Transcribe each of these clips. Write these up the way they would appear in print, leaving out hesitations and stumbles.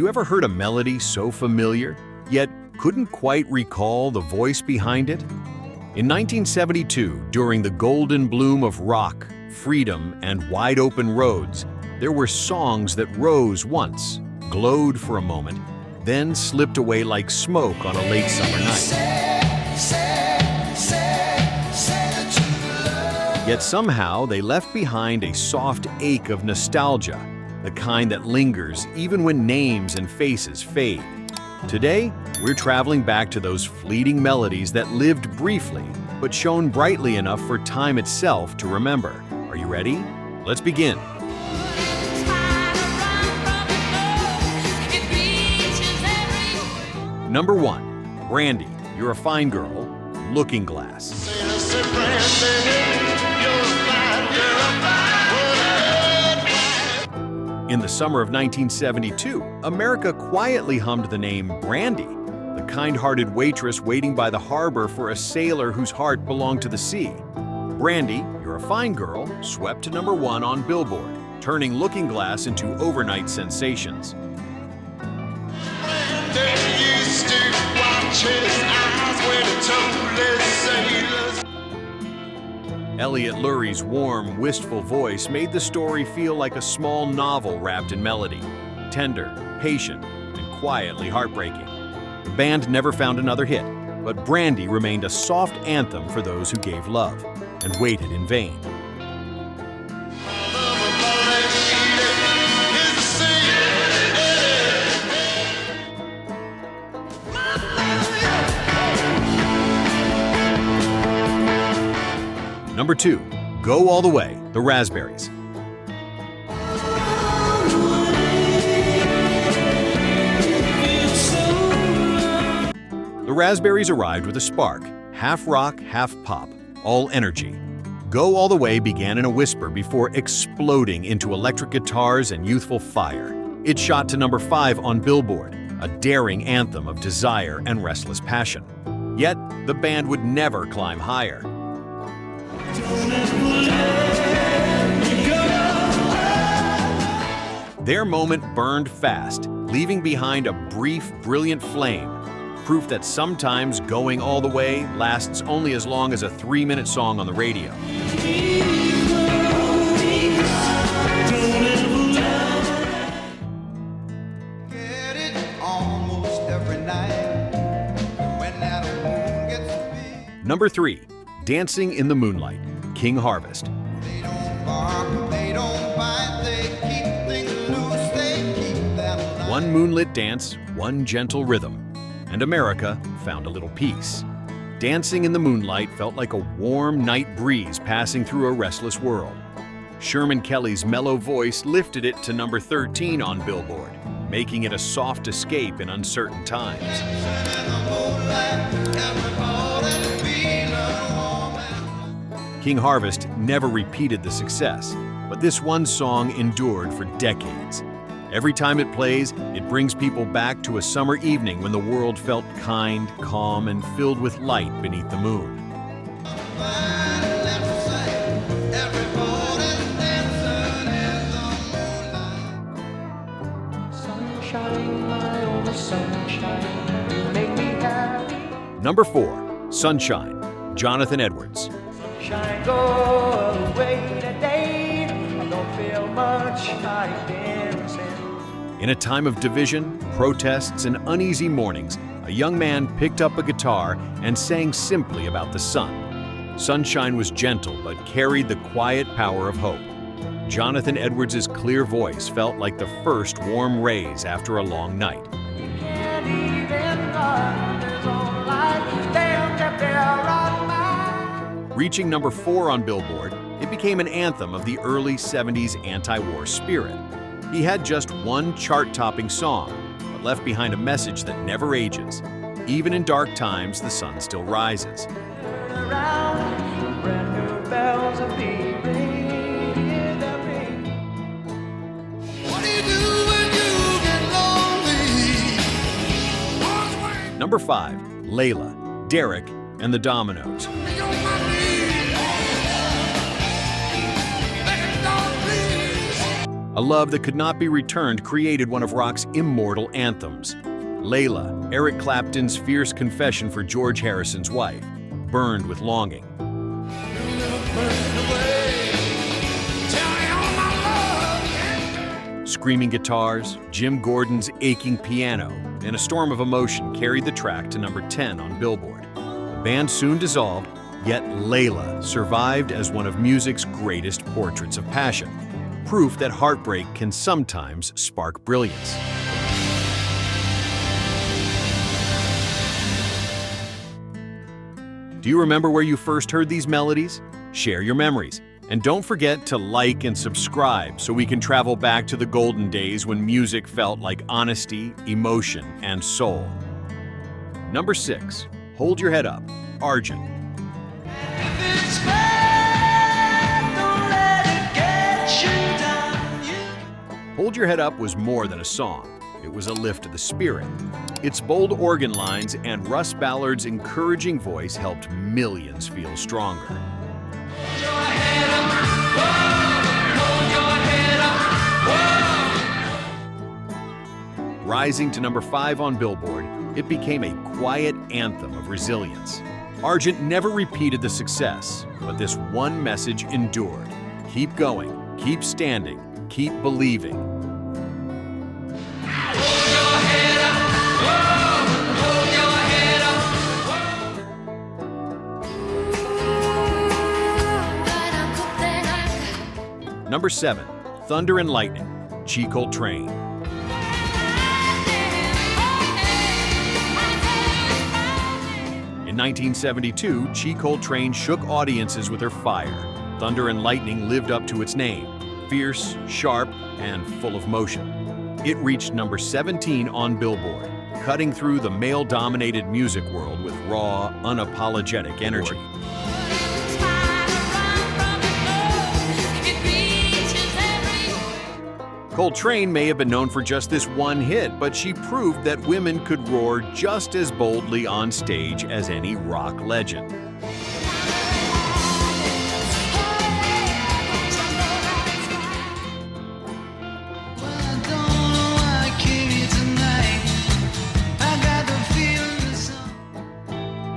you ever heard a melody so familiar, yet couldn't quite recall the voice behind it? In 1972, during the golden bloom of rock, freedom, and wide-open roads, there were songs that rose once, glowed for a moment, then slipped away like smoke on a late summer night. Yet somehow they left behind a soft ache of nostalgia, the kind that lingers even when names and faces fade. Today, we're traveling back to those fleeting melodies that lived briefly, but shone brightly enough for time itself to remember. Are you ready? Let's begin. Number 1, Brandy, You're a Fine Girl, Looking Glass. In the summer of 1972, America quietly hummed the name Brandy, the kind-hearted waitress waiting by the harbor for a sailor whose heart belonged to the sea. Brandy, You're a Fine Girl, swept to number 1 on Billboard, turning Looking Glass into overnight sensations. Elliot Lurie's warm, wistful voice made the story feel like a small novel wrapped in melody, tender, patient, and quietly heartbreaking. The band never found another hit, but Brandy remained a soft anthem for those who gave love and waited in vain. Number 2, Go All the Way, The Raspberries. The Raspberries arrived with a spark, half rock, half pop, all energy. Go All the Way began in a whisper before exploding into electric guitars and youthful fire. It shot to number 5 on Billboard, a daring anthem of desire and restless passion. Yet, the band would never climb higher. Their moment burned fast, leaving behind a brief, brilliant flame, proof that sometimes going all the way lasts only as long as a 3-minute song on the radio. Number 3, Dancing in the Moonlight, King Harvest. One moonlit dance, one gentle rhythm, and America found a little peace. Dancing in the Moonlight felt like a warm night breeze passing through a restless world. Sherman Kelly's mellow voice lifted it to number 13 on Billboard, making it a soft escape in uncertain times. King Harvest never repeated the success, but this one song endured for decades. Every time it plays, it brings people back to a summer evening when the world felt kind, calm, and filled with light beneath the moon. Number 4, Sunshine, Jonathan Edwards. Sunshine, go away today. I don't feel much like dancing. In a time of division, protests, and uneasy mornings, a young man picked up a guitar and sang simply about the sun. Sunshine was gentle but carried the quiet power of hope. Jonathan Edwards' clear voice felt like the first warm rays after a long night. You can't even run, there's no light, damn that they're on my... Reaching number 4 on Billboard, it became an anthem of the early 70s anti-war spirit. He had just one chart-topping song, but left behind a message that never ages. Even in dark times, the sun still rises. Around, brand new bells are beeping, hear them ring. What do you do when you get lonely? Number 5, Layla, Derek, and the Dominos. A love that could not be returned created one of rock's immortal anthems. Layla, Eric Clapton's fierce confession for George Harrison's wife, burned with longing. Screaming guitars, Jim Gordon's aching piano, and a storm of emotion carried the track to number 10 on Billboard. The band soon dissolved, yet Layla survived as one of music's greatest portraits of passion, proof that heartbreak can sometimes spark brilliance. Do you remember where you first heard these melodies? Share your memories. And don't forget to like and subscribe so we can travel back to the golden days when music felt like honesty, emotion, and soul. Number 6, Hold Your Head Up, Argent. Hold Your Head Up was more than a song. It was a lift of the spirit. Its bold organ lines and Russ Ballard's encouraging voice helped millions feel stronger. Rising to number 5 on Billboard, it became a quiet anthem of resilience. Argent never repeated the success, but this one message endured. Keep going, keep standing, keep believing. Number 7, Thunder and Lightning, Chi Coltrane. In 1972, Chi Coltrane shook audiences with her fire. Thunder and Lightning lived up to its name, fierce, sharp, and full of motion. It reached number 17 on Billboard, cutting through the male-dominated music world with raw, unapologetic energy. Coltrane may have been known for just this one hit, but she proved that women could roar just as boldly on stage as any rock legend.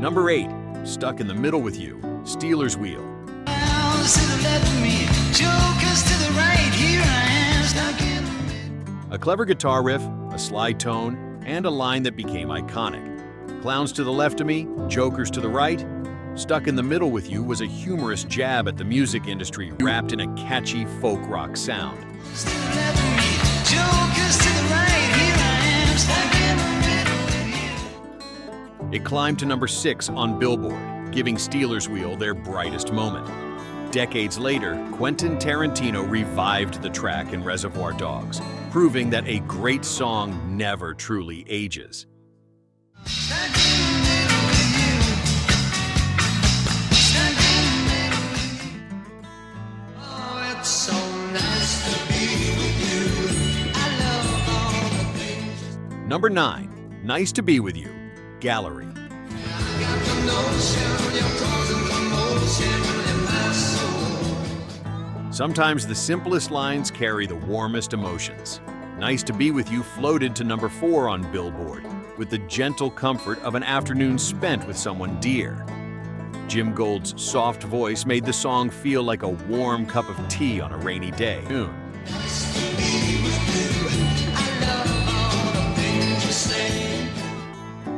Number 8, Stuck in the Middle with You, Stealers Wheel. A clever guitar riff, a sly tone, and a line that became iconic. Clowns to the left of me, jokers to the right. Stuck in the Middle with You was a humorous jab at the music industry wrapped in a catchy folk rock sound. It climbed to number 6 on Billboard, giving Stealers Wheel their brightest moment. Decades later, Quentin Tarantino revived the track in Reservoir Dogs, proving that a great song never truly ages. Number 9, Nice to Be With You, Gallery. Sometimes the simplest lines carry the warmest emotions. Nice to Be With You floated to number 4 on Billboard, with the gentle comfort of an afternoon spent with someone dear. Jim Gold's soft voice made the song feel like a warm cup of tea on a rainy day.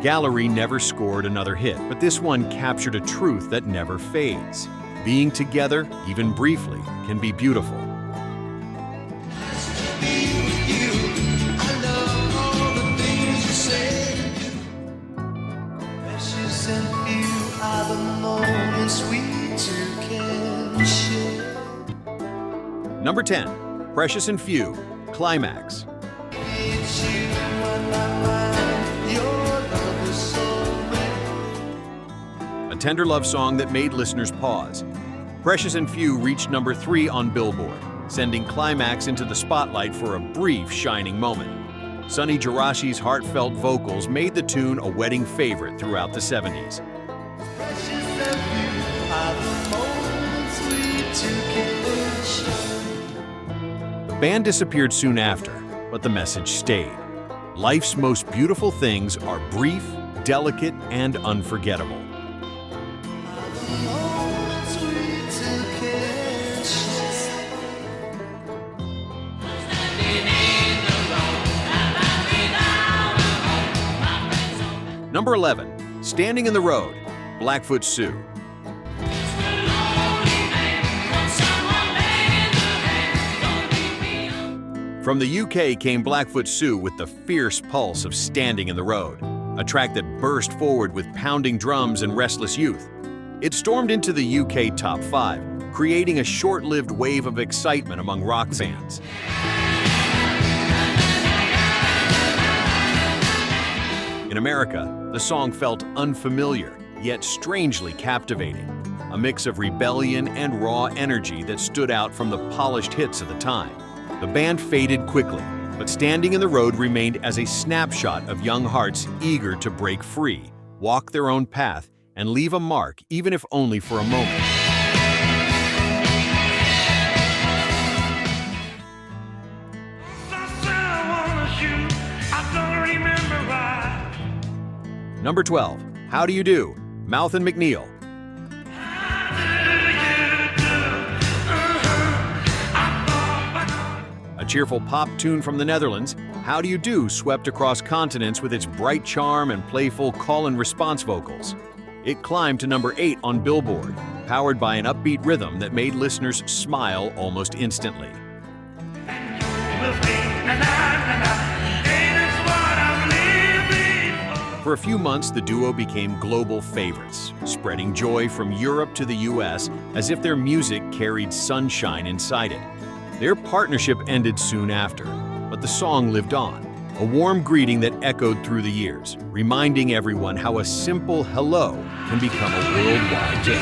Gallery never scored another hit, but this one captured a truth that never fades. Being together, even briefly, can be beautiful. Number 10, Precious and Few, Climax. A tender love song that made listeners pause. Precious and Few reached number 3 on Billboard, sending Climax into the spotlight for a brief shining moment. Sonny Jirashi's heartfelt vocals made the tune a wedding favorite throughout the 70s. band disappeared soon after, but the message stayed. Life's most beautiful things are brief, delicate, and unforgettable. Number 11, Standing in the Road, Blackfoot Sue. From the UK came Blackfoot Sue with the fierce pulse of Standing in the Road, a track that burst forward with pounding drums and restless youth. It stormed into the UK top 5, creating a short-lived wave of excitement among rock fans. In America, the song felt unfamiliar, yet strangely captivating, a mix of rebellion and raw energy that stood out from the polished hits of the time. The band faded quickly, but Standing in the Road remained as a snapshot of young hearts eager to break free, walk their own path, and leave a mark, even if only for a moment. Number 12, How Do You Do, Mouth and McNeil. A cheerful pop tune from the Netherlands, How Do You Do swept across continents with its bright charm and playful call-and-response vocals. It climbed to number 8 on Billboard, powered by an upbeat rhythm that made listeners smile almost instantly. For a few months, the duo became global favorites, spreading joy from Europe to the US as if their music carried sunshine inside it. Their partnership ended soon after, but the song lived on, a warm greeting that echoed through the years, reminding everyone how a simple hello can become a worldwide hit.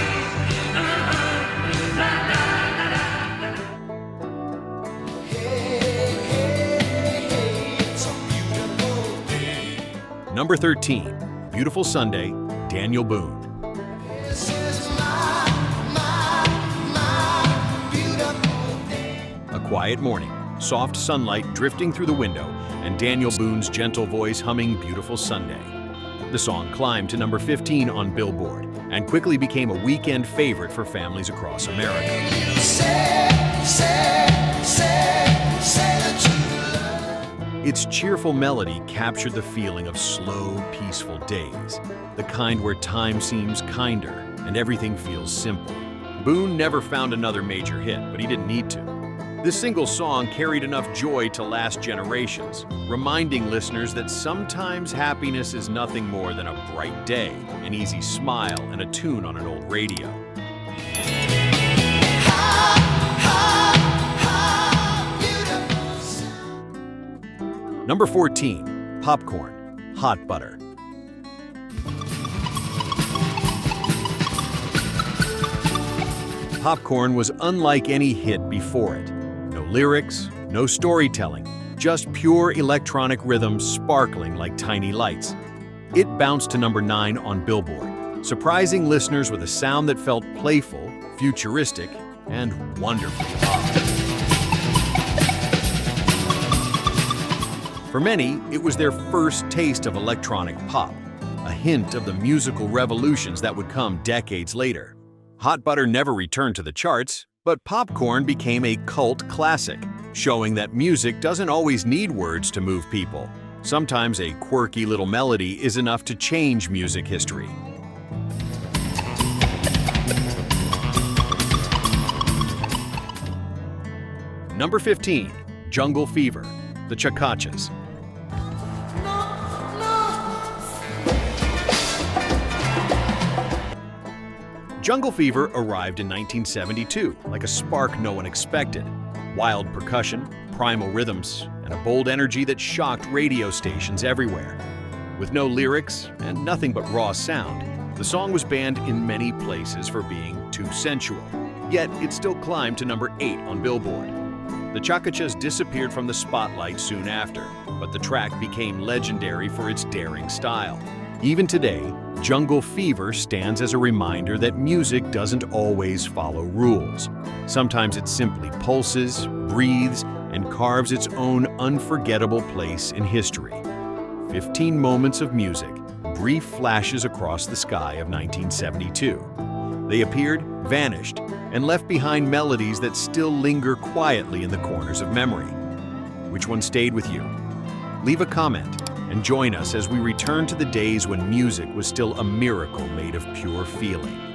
Number 13, Beautiful Sunday, Daniel Boone. A quiet morning, soft sunlight drifting through the window, and Daniel Boone's gentle voice humming Beautiful Sunday. The song climbed to number 15 on Billboard and quickly became a weekend favorite for families across America. Its cheerful melody captured the feeling of slow, peaceful days, the kind where time seems kinder and everything feels simple. Boone never found another major hit, but he didn't need to. This single song carried enough joy to last generations, reminding listeners that sometimes happiness is nothing more than a bright day, an easy smile, and a tune on an old radio. Number 14, Popcorn, Hot Butter. Popcorn was unlike any hit before it. No lyrics, no storytelling, just pure electronic rhythms sparkling like tiny lights. It bounced to number 9 on Billboard, surprising listeners with a sound that felt playful, futuristic, and wonderfully pop. For many, it was their first taste of electronic pop, a hint of the musical revolutions that would come decades later. Hot Butter never returned to the charts, but Popcorn became a cult classic, showing that music doesn't always need words to move people. Sometimes a quirky little melody is enough to change music history. Number 15, Jungle Fever, the Chakachas. Jungle Fever arrived in 1972, like a spark no one expected. Wild percussion, primal rhythms, and a bold energy that shocked radio stations everywhere. With no lyrics and nothing but raw sound, the song was banned in many places for being too sensual. Yet it still climbed to number 8 on Billboard. The Chakachas disappeared from the spotlight soon after, but the track became legendary for its daring style. Even today, Jungle Fever stands as a reminder that music doesn't always follow rules. Sometimes it simply pulses, breathes, and carves its own unforgettable place in history. 15 moments of music, brief flashes across the sky of 1972. They appeared, vanished, and left behind melodies that still linger quietly in the corners of memory. Which one stayed with you? Leave a comment and join us as we return to the days when music was still a miracle made of pure feeling.